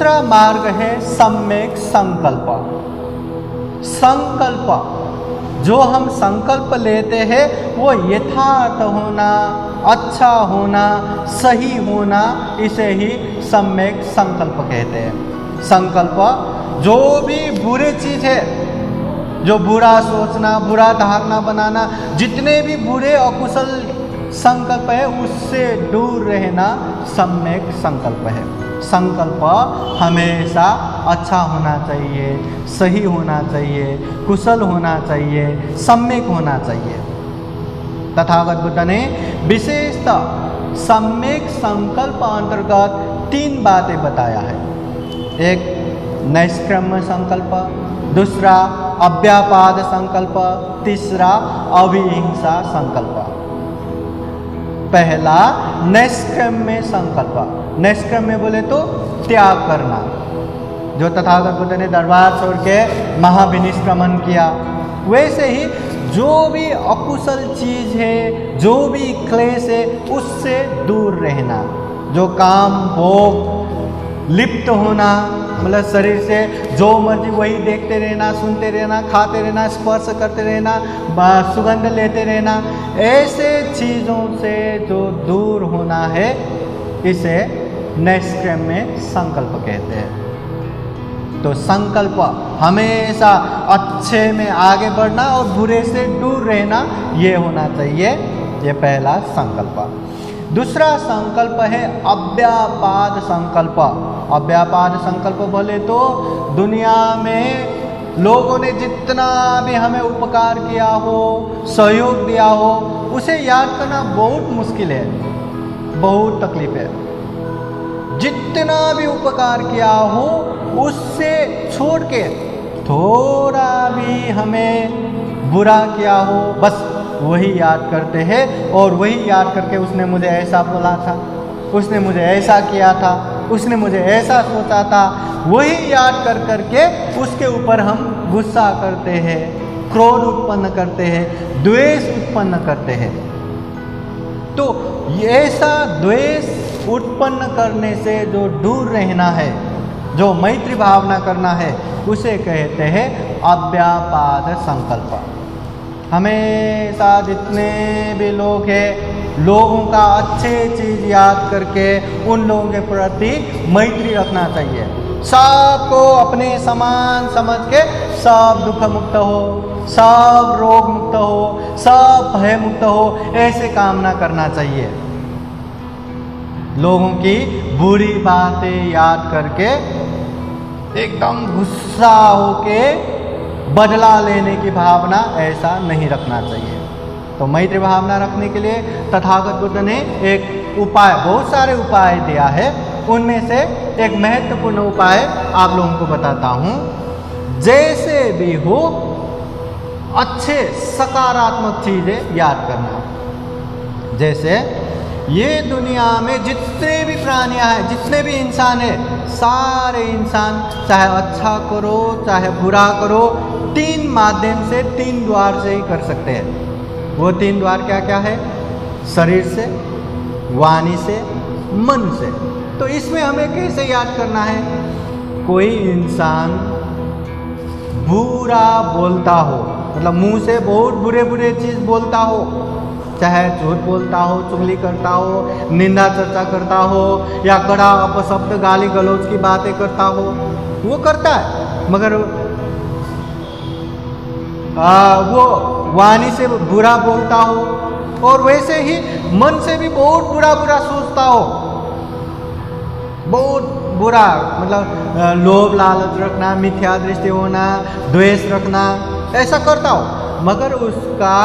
दूसरा मार्ग है सम्यक संकल्प। संकल्प, जो हम संकल्प लेते हैं वो यथार्थ होना, अच्छा होना, सही होना, इसे ही सम्यक संकल्प कहते हैं। संकल्प जो भी बुरी चीज़ है, जो बुरा सोचना, बुरा धारणा बनाना, जितने भी बुरे अकुशल संकल्प है उससे दूर रहना सम्यक संकल्प है। संकल्प हमेशा अच्छा होना चाहिए, सही होना चाहिए, कुशल होना चाहिए, सम्यक होना चाहिए। तथागत बुद्ध ने विशेषतः सम्यक संकल्प अंतर्गत 3 बातें बताया है। एक नैष्क्रम्य संकल्प, दूसरा अव्यापाद संकल्प, तीसरा अविहिंसा संकल्प। पहला नैष्क्रम्य संकल्प। नैष्क्रम्य बोले तो त्याग करना, जो तथागत बुद्ध ने दरबार छोड़ के महाविनिष्क्रमण किया। वैसे ही जो भी अकुशल चीज़ है, जो भी क्लेश है, उससे दूर रहना। जो काम भोग लिप्त होना, मतलब शरीर से जो मर्जी वही देखते रहना, सुनते रहना, खाते रहना, स्पर्श करते रहना, सुगंध लेते रहना, ऐसे चीज़ों से जो दूर होना है, इसे नैष्क्रम्य संकल्प कहते हैं। तो संकल्प हमेशा अच्छे में आगे बढ़ना और बुरे से दूर रहना, ये होना चाहिए। ये पहला संकल्प। दूसरा संकल्प है अव्यापाद संकल्प। अव्यापाद संकल्प बोले तो दुनिया में लोगों ने जितना भी हमें उपकार किया हो, सहयोग दिया हो, उसे याद करना बहुत मुश्किल है, बहुत तकलीफ है। जितना भी उपकार किया हो उससे छोड़ के थोड़ा भी हमें बुरा किया हो, बस वही याद करते हैं और वही याद करके उसने मुझे ऐसा बोला था, उसने मुझे ऐसा किया था, उसने मुझे ऐसा सोचा था, वही याद कर करके उसके ऊपर हम गुस्सा करते हैं, क्रोध उत्पन्न करते हैं, द्वेष उत्पन्न करते हैं। तो ऐसा द्वेष उत्पन्न करने से जो दूर रहना है, जो मैत्री भावना करना है, उसे कहते हैं अव्यापाद संकल्प। हमेशा जितने भी लोग हैं, लोगों का अच्छे चीज़ याद करके उन लोगों के प्रति मैत्री रखना चाहिए। सबको अपने समान समझ के सब दुख मुक्त हो, सब रोग मुक्त हो, सब भय मुक्त हो, ऐसे कामना करना चाहिए। लोगों की बुरी बातें याद करके एकदम गुस्सा होके बदला लेने की भावना ऐसा नहीं रखना चाहिए। तो मैत्री भावना रखने के लिए तथागत बुद्ध ने एक उपाय, बहुत सारे उपाय दिया है, उनमें से एक महत्वपूर्ण उपाय आप लोगों को बताता हूँ। जैसे भी हो अच्छे सकारात्मक चीज़ें याद करना। जैसे ये दुनिया में जितने भी प्राणियाँ हैं, जितने भी इंसान हैं, सारे इंसान चाहे अच्छा करो चाहे बुरा करो, 3 माध्यम से, 3 द्वार से ही कर सकते हैं। वो 3 द्वार क्या क्या है? शरीर से, वाणी से, मन से। तो इसमें हमें कैसे याद करना है? कोई इंसान बुरा बोलता हो, मतलब मुंह से बहुत बुरे बुरे चीज़ बोलता हो, चाहे झूठ बोलता हो, चुगली करता हो, निंदा चर्चा करता हो, या कड़ा अपशब्द गाली गलौज की बातें करता हो, वो करता है। मगर वो वाणी से बुरा बोलता हो, और वैसे ही मन से भी बहुत बुरा बुरा सोचता हो, बहुत बुरा, मतलब लोभ लालच रखना, मिथ्या दृष्टि होना, द्वेष रखना, ऐसा करता हो। मगर उसका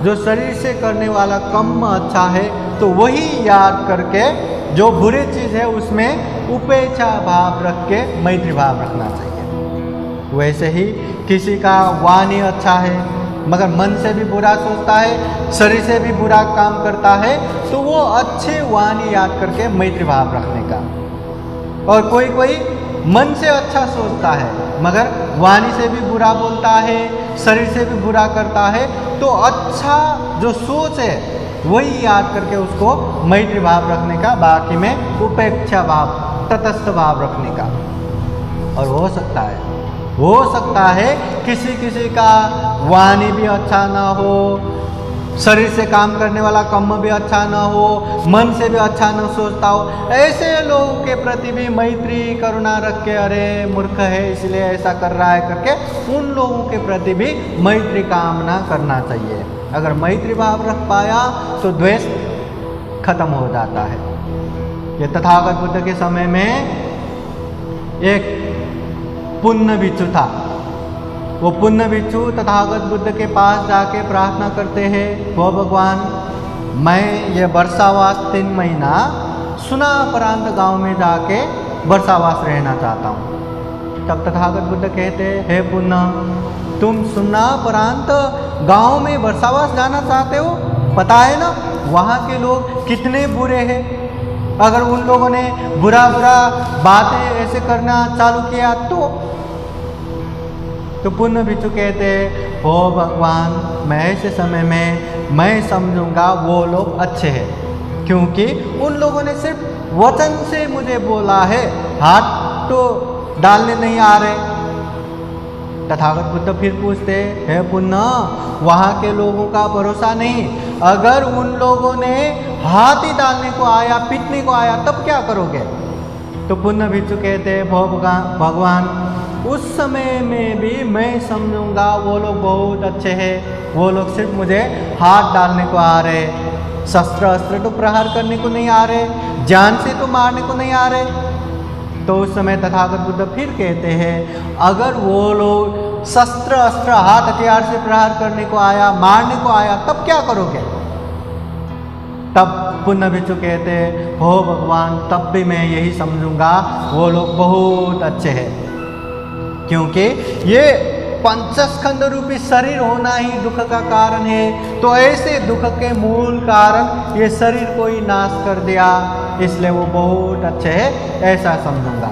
जो शरीर से करने वाला कम अच्छा है, तो वही याद करके जो बुरी चीज़ है उसमें उपेक्षा भाव रख के मैत्री भाव रखना चाहिए। वैसे ही किसी का वाणी अच्छा है मगर मन से भी बुरा सोचता है, शरीर से भी बुरा काम करता है, तो वो अच्छे वाणी याद करके मैत्री भाव रखने का। और कोई कोई मन से अच्छा सोचता है मगर वाणी से भी बुरा बोलता है, शरीर से भी बुरा करता है, तो अच्छा जो सोच है वही याद करके उसको मैत्री भाव रखने का, बाकी में उपेक्षा भाव तटस्थ भाव रखने का। और हो सकता है किसी किसी का वाणी भी अच्छा ना हो, शरीर से काम करने वाला कर्म भी अच्छा ना हो, मन से भी अच्छा ना सोचता हो, ऐसे लोगों के प्रति भी मैत्री करुणा रख के अरे मूर्ख है इसलिए ऐसा कर रहा है करके उन लोगों के प्रति भी मैत्री कामना करना चाहिए। अगर मैत्री भाव रख पाया तो द्वेष खत्म हो जाता है। ये तथागत बुद्ध के समय में एक पुण्य भिक्षु था। वो पुण्य भिक्षु तथागत बुद्ध के पास जाके प्रार्थना करते हैं, वो भगवान मैं ये वर्षावास 3 महीना सुना प्रांत गांव में जाके वर्षावास रहना चाहता हूँ। तब तथागत बुद्ध कहते हे पुण्य, तुम सुना प्रांत गांव में वर्षावास जाना चाहते हो, पता है ना वहाँ के लोग कितने बुरे हैं। अगर उन लोगों ने बुरा बातें ऐसे करना चालू किया तो पुण्य भिक्षु कहते हो भगवान मैं ऐसे समय में मैं समझूंगा वो लोग अच्छे हैं, क्योंकि उन लोगों ने सिर्फ वचन से मुझे बोला है, हाथ तो डालने नहीं आ रहे। तथागत बुद्ध फिर पूछते हे पुण्य, वहाँ के लोगों का भरोसा नहीं, अगर उन लोगों ने हाथ ही डालने को आया, पीटने को आया तब क्या करोगे? तो पुण्य भिक्षु कहते भगवान उस समय में भी मैं समझूंगा वो लोग बहुत अच्छे हैं, वो लोग सिर्फ मुझे हाथ डालने को आ रहे, शस्त्र अस्त्र तो प्रहार करने को नहीं आ रहे, जान से तो मारने को नहीं आ रहे। तो उस समय तथागत बुद्ध फिर कहते हैं अगर वो लोग शस्त्र अस्त्र हाथ हथियार से प्रहार करने को आया, मारने को आया तब क्या करोगे? तब पुण्य भिक्षु कहते हो भगवान तब भी मैं यही समझूंगा वो लोग बहुत अच्छे हैं, क्योंकि ये पंचस्कंद रूपी शरीर होना ही दुख का कारण है। तो ऐसे दुख के मूल कारण ये शरीर को ही नाश कर दिया, इसलिए वो बहुत अच्छे है ऐसा समझूंगा।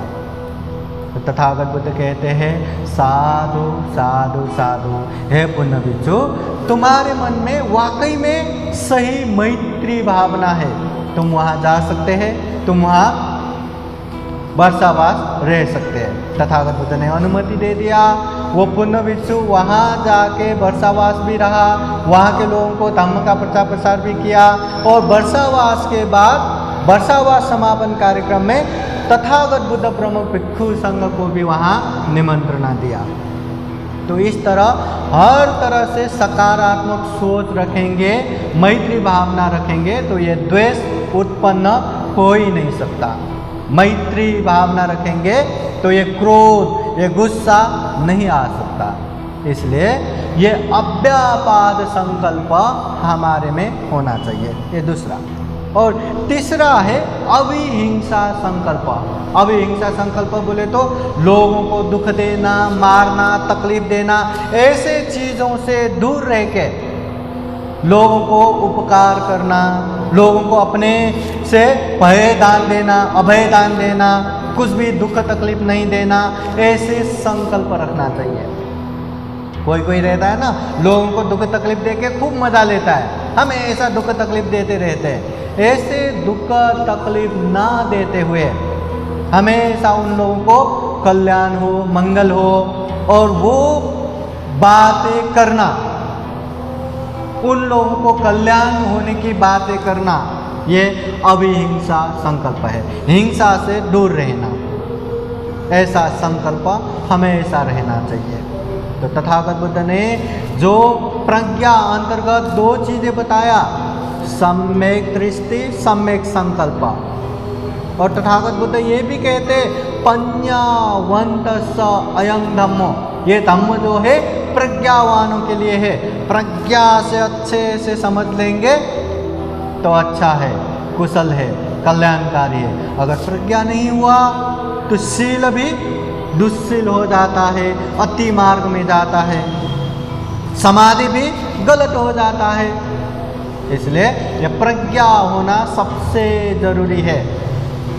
तो तथागत बुद्ध कहते हैं साधु साधु साधु, हे पुण्य भिक्षु तुम्हारे मन में वाकई में सही मैत्री भावना है, तुम वहाँ जा सकते हैं, तुम वहाँ वर्षावास रह सकते हैं। तथागत बुद्ध ने अनुमति दे दिया। वो पुण्य भिक्षु वहाँ जाके वर्षावास भी रहा, वहाँ के लोगों को धम्म का प्रचार प्रसार भी किया, और वर्षावास के बाद वर्षावास समापन कार्यक्रम में तथागत बुद्ध प्रमुख भिक्षु संघ को भी वहाँ निमंत्रणा दिया। तो इस तरह हर तरह से सकारात्मक सोच रखेंगे, मैत्री भावना रखेंगे तो ये द्वेष उत्पन्न हो ही नहीं सकता। मैत्री भावना रखेंगे तो ये क्रोध ये गुस्सा नहीं आ सकता। इसलिए ये अव्यापाद संकल्प हमारे में होना चाहिए, ये दूसरा। और तीसरा है अविहिंसा संकल्प। अविहिंसा संकल्प बोले तो लोगों को दुख देना, मारना, तकलीफ देना, ऐसे चीज़ों से दूर रह के लोगों को उपकार करना, लोगों को अपने से भय दान देना, अभय दान देना, कुछ भी दुख तकलीफ नहीं देना, ऐसे संकल्प रखना चाहिए। कोई रहता है ना, लोगों को दुख तकलीफ दे के खूब मजा लेता है, हमेशा दुख तकलीफ देते रहते हैं। ऐसे दुख तकलीफ ना देते हुए हमेशा उन लोगों को कल्याण हो, मंगल हो, और वो बातें करना, उन लोगों को कल्याण होने की बातें करना, ये अविहिंसा संकल्प है। हिंसा से दूर रहना, ऐसा संकल्प हमेशा रहना चाहिए। तो तथागत बुद्ध ने जो प्रज्ञा अंतर्गत 2 चीज़ें बताया, सम्यक दृष्टि, सम्यक संकल्प। और तथागत बुद्ध ये भी कहते पඤ्ඤावन्त स अयं धम्मो, ये धम्म जो है प्रज्ञावानों के लिए है। प्रज्ञा से अच्छे से समझ लेंगे तो अच्छा है, कुशल है, कल्याणकारी है। अगर प्रज्ञा नहीं हुआ तो शील भी दुश्शील हो जाता है, अति मार्ग में जाता है, समाधि भी गलत हो जाता है। इसलिए ये प्रज्ञा होना सबसे जरूरी है।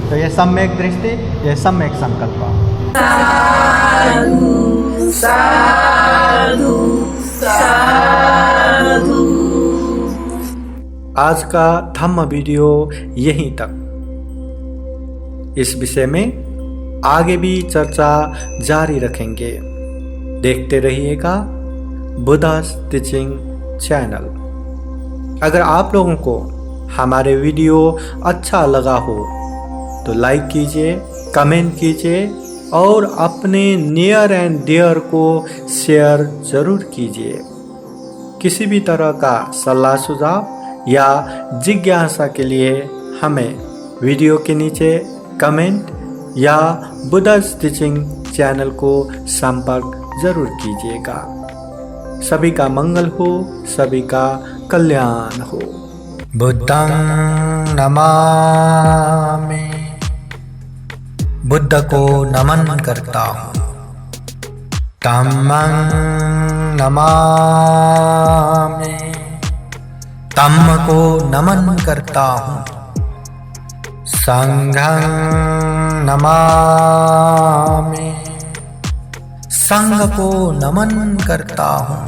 तो ये सम्यक दृष्टि, ये सम्यक संकल्प। साधु साधु साधु। आज का धम्म वीडियो यहीं तक। इस विषय में आगे भी चर्चा जारी रखेंगे। देखते रहिएगा बुद्धास टीचिंग चैनल। अगर आप लोगों को हमारे वीडियो अच्छा लगा हो तो लाइक कीजिए, कमेंट कीजिए और अपने नियर एंड डियर को शेयर ज़रूर कीजिए। किसी भी तरह का सलाह सुझाव या जिज्ञासा के लिए हमें वीडियो के नीचे कमेंट या बुद्धास टीचिंग चैनल को संपर्क जरूर कीजिएगा। सभी का मंगल हो, सभी का कल्याण हो। बुद्धं नमामि। बुद्ध को नमन करता हूँ। धम्मं नमामि। धम्म को नमन करता हूँ। संघं नमामि। संघ को नमन करता हूँ।